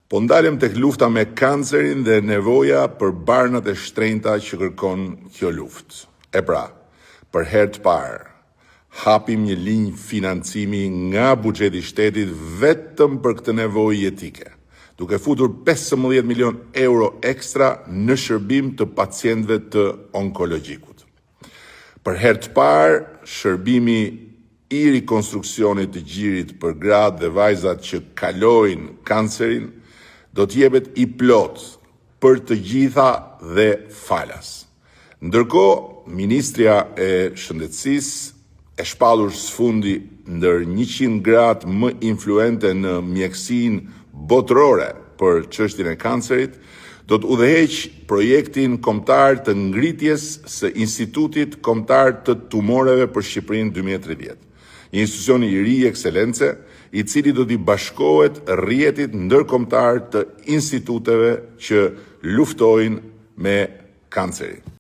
Po ndalem tek lufta me kancerin dhe nevoja për barnat e shtrenjta që kërkon kjo luftë. E pra, për herë të parë, hapim një linjë financimi nga buxheti i shtetit vetëm për këtë nevojë jetike, duke futur 15 milion euro ekstra në shërbim të pacientëve të onkologjikut. Për herë të parë, shërbimi i rikonstruksionit të gjirit për gratë dhe vajzat që kalojnë kancerin do të jepet i plot për të gjitha dhe falas. Ndërkohë, Ministria e Shëndetësisë e shpallur sfundi ndër 100 gratë më influente në mjekësinë botërore për çështjen e kancerit, do të udhëheq projektin kombëtar të ngritjes së Institutit Kombëtar të Tumoreve për Shqipërinë 2030. Një institucion i ri ekselence, i cili do t'i bashkohet rrjetit ndërkombëtar të instituteve që luftojnë me kancerin.